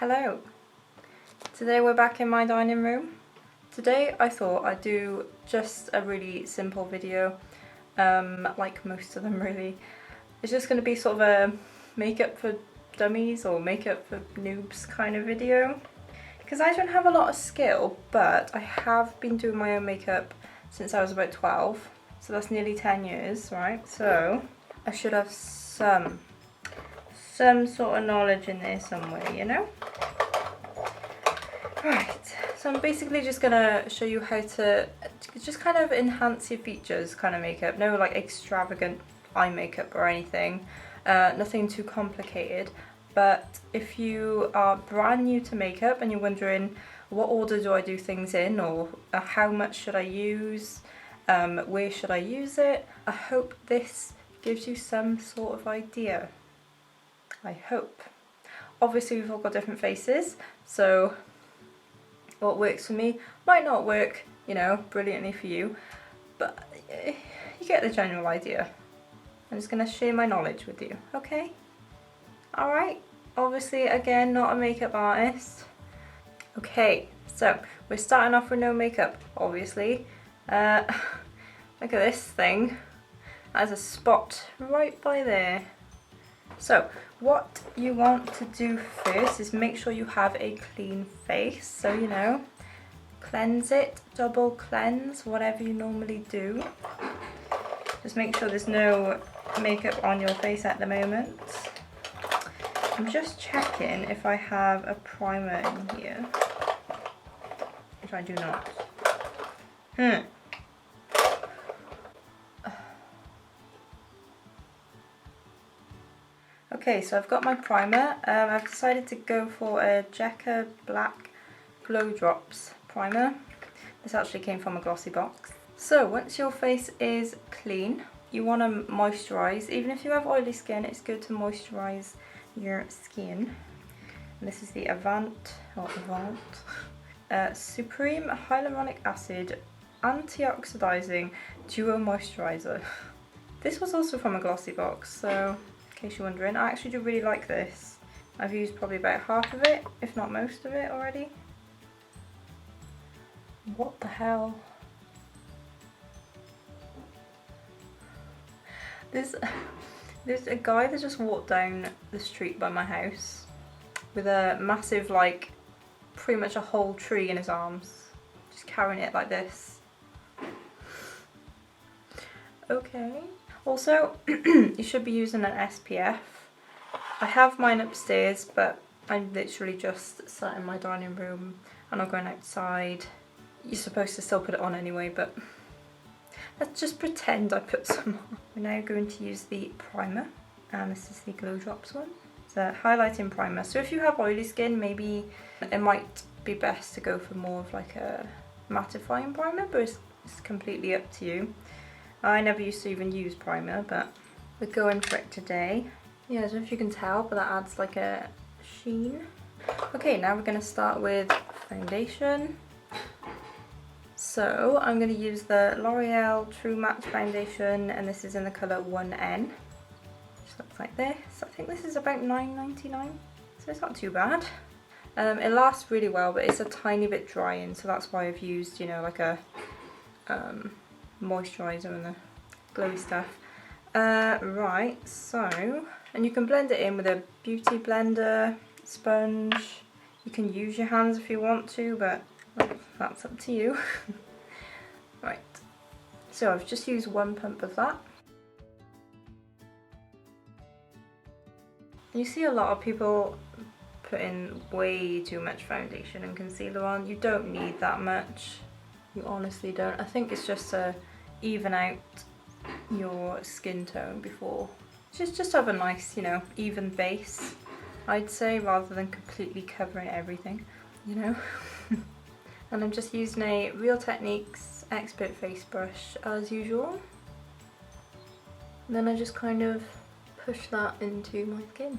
Hello! Today we're back in my dining room. Today I thought I'd do just a really simple video, like most of them really. It's just going to be sort of a makeup for dummies or makeup for noobs kind of video. Because I don't have a lot of skill, but I have been doing my own makeup since I was about 12. So that's nearly 10 years, right? So I should have some sort of knowledge in there somewhere, you know? Right, so I'm basically just gonna show you how to just kind of enhance your features kind of makeup. No like extravagant eye makeup or anything, nothing too complicated. But if you are brand new to makeup and you're wondering what order do I do things in, or how much should I use, where should I use it, I hope this gives you some sort of idea. I hope. Obviously we've all got different faces, so what works for me might not work, you know, brilliantly for you, but you get the general idea. I'm just going to share my knowledge with you, okay? Alright, obviously again not a makeup artist. Okay, so we're starting off with no makeup, obviously. Look at this thing. That has a spot right by there. So what you want to do first is make sure you have a clean face. So, you know, cleanse it, double cleanse, whatever you normally do. Just make sure there's no makeup on your face at the moment. I'm just checking if I have a primer in here, which I do not. Okay, so I've got my primer. I've decided to go for a Jecca Black Glow Drops primer. This actually came from a Glossy box. So once your face is clean, you want to moisturise. Even if you have oily skin, it's good to moisturise your skin. And this is the Avant Supreme Hyaluronic Acid Antioxidizing Duo Moisturiser. This was also from a Glossy box, so in case you're wondering, I actually do really like this. I've used probably about half of it, if not most of it already. What the hell? There's a guy that just walked down the street by my house with a massive, like, pretty much a whole tree in his arms. Just carrying it like this. Okay. Also, you should be using an SPF. I have mine upstairs, but I'm literally just sat in my dining room. I'm not going outside. You're supposed to still put it on anyway, but let's just pretend I put some on. We're now going to use the primer, and this is the Glow Drops one. It's a highlighting primer. So if you have oily skin, maybe it might be best to go for more of like a mattifying primer, but it's completely up to you. I never used to even use primer, but we're going for it today. Yeah, I don't know if you can tell, but that adds like a sheen. Okay, now we're going to start with foundation. So I'm going to use the L'Oreal True Matte Foundation, and this is in the colour 1N. Just looks like this. I think this is about $9.99, so it's not too bad. It lasts really well, but it's a tiny bit drying, so that's why I've used, you know, like a moisturiser and the glowy stuff. Right, so, and you can blend it in with a beauty blender, sponge. You can use your hands if you want to, but well, that's up to you. Right, so I've just used one pump of that. You see a lot of people putting way too much foundation and concealer on. You don't need that much. You honestly don't. I think it's just to even out your skin tone before. Just have a nice, you know, even base, I'd say, rather than completely covering everything, you know. And I'm just using a Real Techniques Expert Face Brush as usual. And then I just kind of push that into my skin.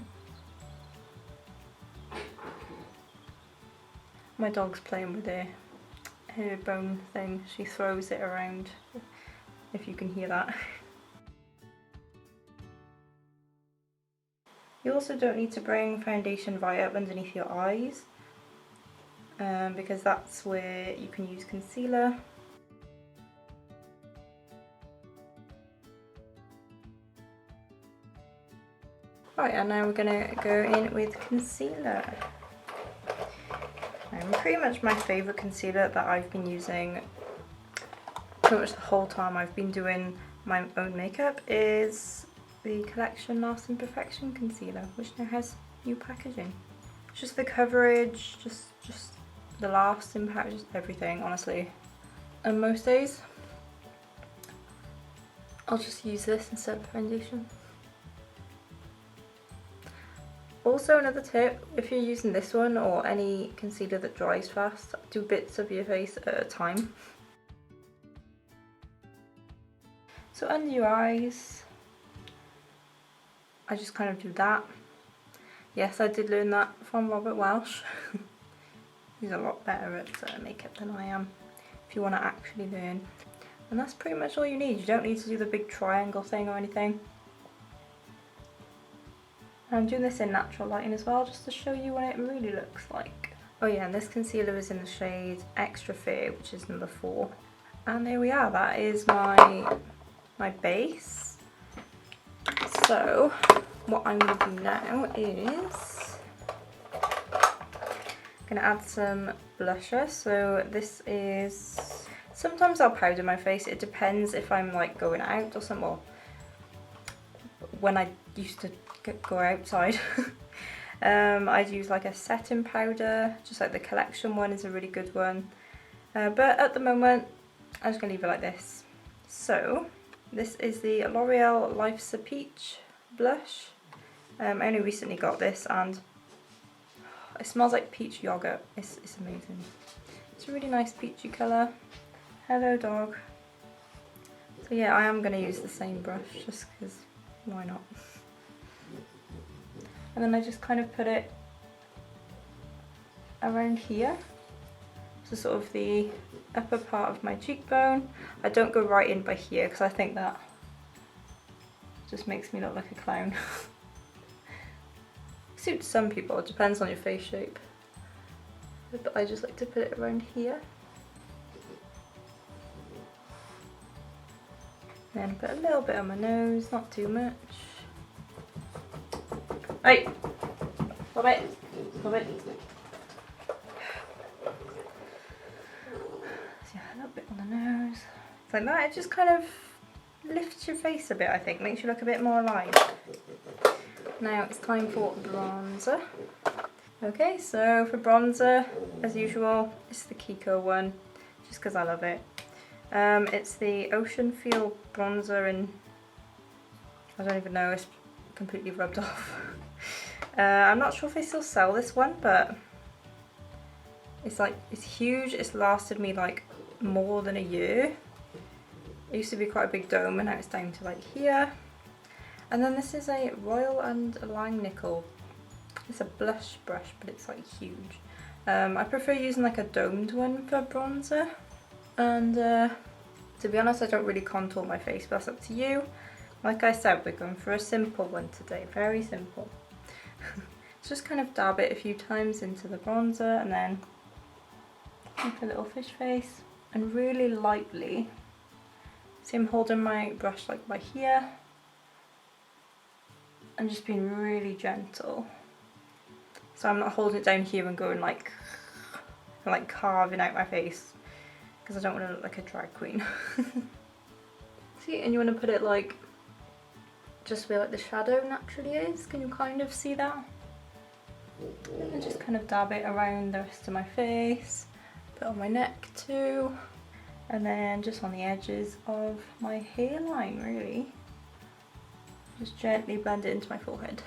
My dog's playing with her bone thing. She throws it around, if you can hear that. You also don't need to bring foundation right up underneath your eyes, because that's where you can use concealer. Right, and now we're going to go in with concealer. Pretty much my favourite concealer that I've been using pretty much the whole time I've been doing my own makeup is the Collection Lasting Perfection Concealer, which now has new packaging. Just the coverage, just the lasting power, just everything, honestly. And most days, I'll just use this instead of foundation. Also, another tip, if you're using this one or any concealer that dries fast, do bits of your face at a time. So under your eyes, I just kind of do that. Yes, I did learn that from Robert Welsh. He's a lot better at makeup than I am, if you want to actually learn. And that's pretty much all you need. You don't need to do the big triangle thing or anything. I'm doing this in natural lighting as well, just to show you what it really looks like. Oh yeah, and this concealer is in the shade Extra Fair, which is number 4. And there we are, that is my base. So, what I'm going to do now is I'm going to add some blusher. So this is, sometimes I'll powder my face, it depends if I'm like going out or something, or when I used to go outside. I'd use like a setting powder, just like the Collection one is a really good one. But at the moment, I'm just going to leave it like this. So, this is the L'Oreal Life's a Peach blush. I only recently got this and it smells like peach yogurt. It's amazing. It's a really nice peachy colour. Hello dog. So yeah, I am going to use the same brush just because why not? And then I just kind of put it around here. So sort of the upper part of my cheekbone. I don't go right in by here because I think that just makes me look like a clown. Suits some people, it depends on your face shape. But I just like to put it around here. Then put a little bit on my nose, not too much. Hey! Stop it! Stop it! So yeah, a little bit on the nose. It's like that, it just kind of lifts your face a bit, I think, makes you look a bit more alive. Now it's time for bronzer. Okay, so for bronzer, as usual, it's the Kiko one, just because I love it. It's the Ocean Feel bronzer and I don't even know, it's completely rubbed off. I'm not sure if they still sell this one, but it's huge. It's lasted me like more than a year. It used to be quite a big dome and now it's down to like here. And then this is a Royal and Langnickel. It's a blush brush, but it's like huge. I prefer using like a domed one for bronzer. And to be honest, I don't really contour my face, but that's up to you. Like I said, we're going for a simple one today, very simple. Just kind of dab it a few times into the bronzer and then make a little fish face. And really lightly, see I'm holding my brush like by here. And just being really gentle. So I'm not holding it down here and going like carving out my face. Because I don't want to look like a drag queen. See, and you want to put it like just where like the shadow naturally is. Can you kind of see that? And just kind of dab it around the rest of my face. Put on my neck too. And then just on the edges of my hairline, really. Just gently blend it into my forehead.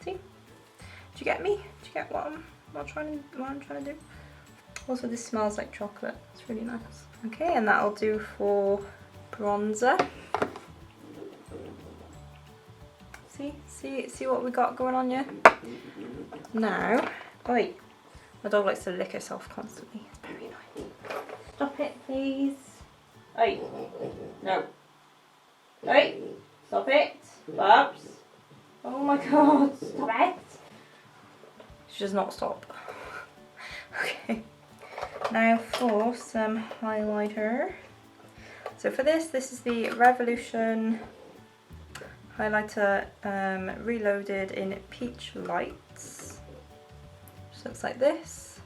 See? Do you get me? Do you get what I'm trying to do? Also, this smells like chocolate. It's really nice. Okay, and that'll do for bronzer. See what we got going on here? Now, wait. My dog likes to lick herself constantly. It's very annoying. Stop it, please. Hey. No. Hey. Stop it. Babs. Oh my god, stop it! She does not stop. Okay, now for some highlighter. So for this is the Revolution highlighter reloaded in Peach Lights. Just looks like this.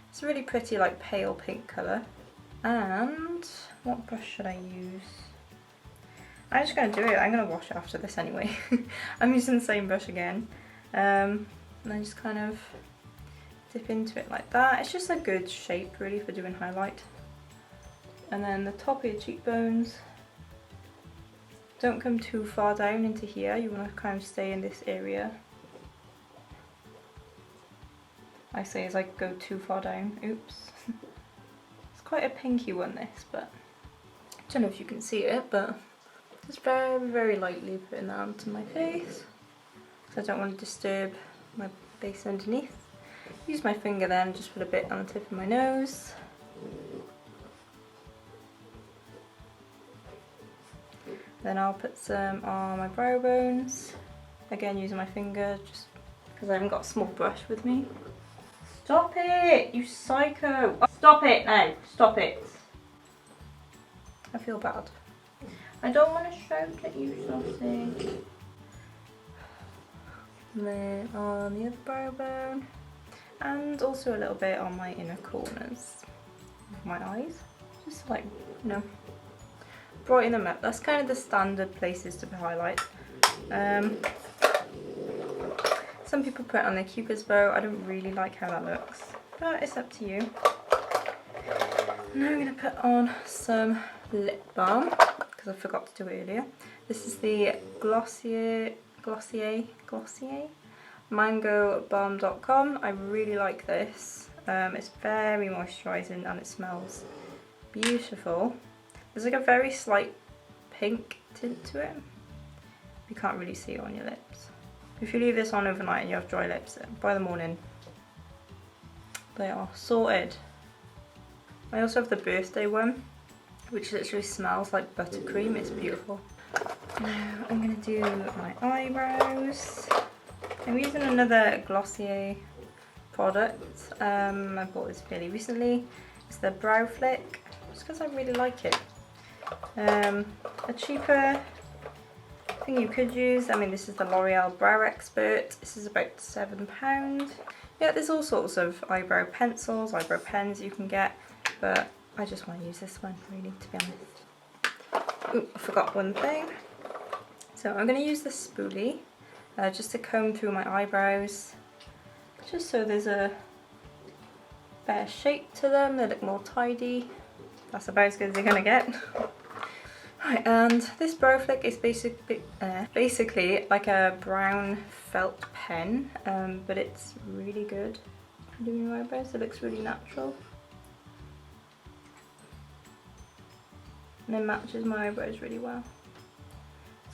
It's a really pretty like pale pink colour. And what brush should I use? I'm just going to do it. I'm going to wash it after this anyway. I'm using the same brush again. And I just kind of dip into it like that. It's just a good shape really for doing highlight. And then the top of your cheekbones. Don't come too far down into here. You want to kind of stay in this area. I say as I go too far down. Oops. It's quite a pinky one this, but I don't know if you can see it, but just very, very lightly putting that onto my face. So I don't want to disturb my base underneath. Use my finger then, just put a bit on the tip of my nose. Then I'll put some on my brow bones. Again using my finger, just because I haven't got a small brush with me. Stop it, you psycho! Oh, stop it now, stop it. I feel bad. I don't want to shout at you, sausage. And then on the other brow bone. And also a little bit on my inner corners of my eyes. Just like, you know, brighten them up. That's kind of the standard places to highlight. Some people put it on their Cupid's bow. I don't really like how that looks, but it's up to you. Now I'm going to put on some lip balm, because I forgot to do it earlier. This is the Glossier Mango Balm dotcom. I really like this. It's very moisturising and it smells beautiful. There's like a very slight pink tint to it. You can't really see it on your lips. If you leave this on overnight and you have dry lips, by the morning they are sorted. I also have the birthday one, which literally smells like buttercream. It's beautiful. Now I'm going to do my eyebrows. I'm using another Glossier product. I bought this fairly recently. It's the Brow Flick, just because I really like it. A cheaper thing you could use, I mean, this is the L'Oreal Brow Expert. This is about £7. Yeah, there's all sorts of eyebrow pencils, eyebrow pens you can get, but I just want to use this one really, to be honest. Ooh, I forgot one thing. So I'm going to use the spoolie just to comb through my eyebrows, just so there's a better shape to them, they look more tidy. That's about as good as they're going to get. Right, and this brow flick is basically like a brown felt pen, but it's really good for doing your eyebrows. It looks really natural. And it matches my eyebrows really well.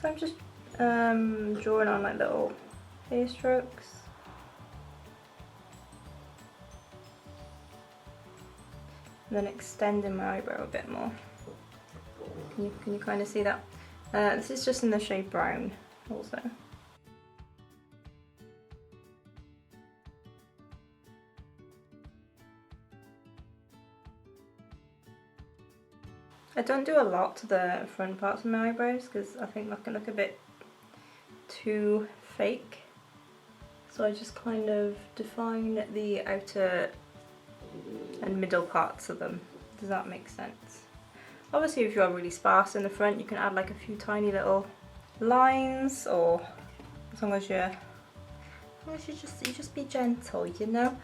So I'm just drawing on like little hair strokes. And then extending my eyebrow a bit more. Can you kind of see that? This is just in the shade brown also. I don't do a lot to the front parts of my eyebrows because I think that can look a bit too fake. So I just kind of define the outer and middle parts of them. Does that make sense? Obviously if you're really sparse in the front you can add like a few tiny little lines, or as long as you just be gentle, you know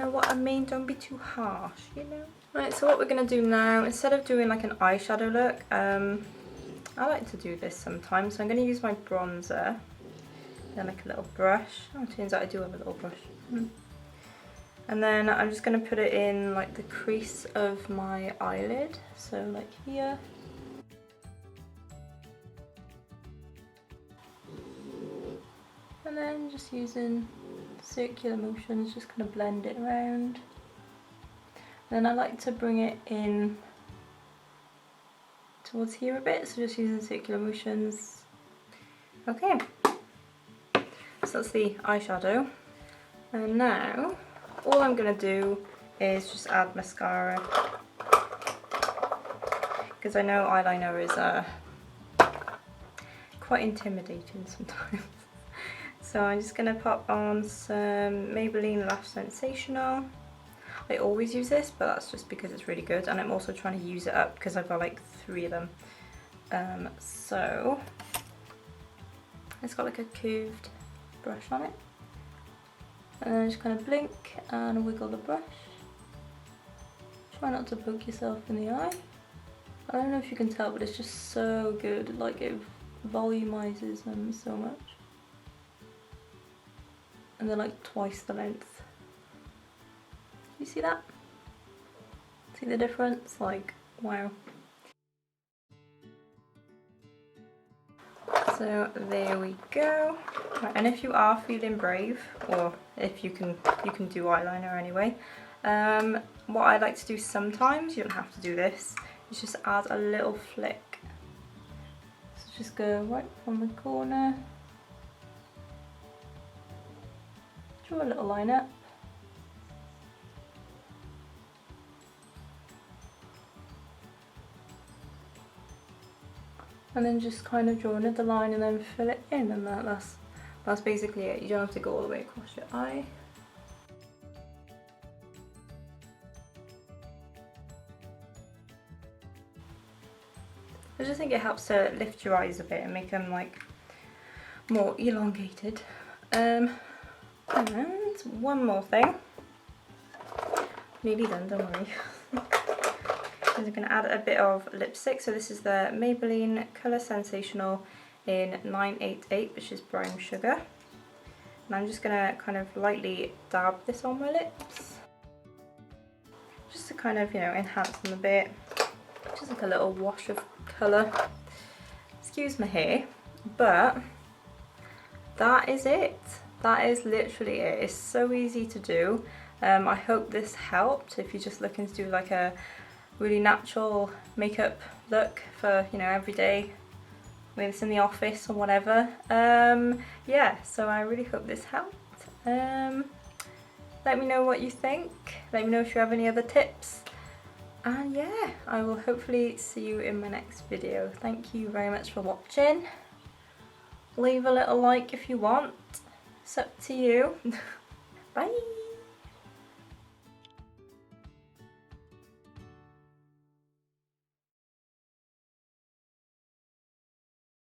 what I mean, don't be too harsh, you know. Right, so what we're going to do now, instead of doing like an eyeshadow look, I like to do this sometimes, so I'm going to use my bronzer, then like a little brush. Oh, it turns out I do have a little brush. And then I'm just going to put it in like the crease of my eyelid, so like here. And then just using circular motions, just kind of blend it around. Then I like to bring it in towards here a bit, so just using circular motions. Okay. so that's the eyeshadow. And now, all I'm going to do is just add mascara. Because I know eyeliner is quite intimidating sometimes. So I'm just going to pop on some Maybelline Lash Sensational. I always use this, but that's just because it's really good, and I'm also trying to use it up because I've got like 3 of them. So it's got like a curved brush on it, and then just kind of blink and wiggle the brush. Try not to poke yourself in the eye. I don't know if you can tell, but it's just so good, like it volumizes them so much. And they're like twice the length. You see that? See the difference? Like, wow. So there we go. Right, and if you are feeling brave, or if you can do eyeliner anyway, what I like to do sometimes, you don't have to do this, is just add a little flick. So just go right from the corner, draw a little line up, and then just kind of draw another line and then fill it in, and that's basically it. You don't have to go all the way across your eye. I just think it helps to lift your eyes a bit and make them like more elongated. And one more thing. Nearly done, don't worry. I'm going to add a bit of lipstick. So this is the Maybelline Colour Sensational in 988, which is brown sugar. And I'm just going to kind of lightly dab this on my lips, just to kind of, you know, enhance them a bit. Just like a little wash of colour. Excuse my hair, but that is it. That is literally it. It's so easy to do. I hope this helped if you're just looking to do like a really natural makeup look for, you know, every day, whether it's in the office or whatever. Yeah, so I really hope this helped. Let me know what you think. Let me know if you have any other tips. And yeah, I will hopefully see you in my next video. Thank you very much for watching. Leave a little like if you want. It's up to you. Bye.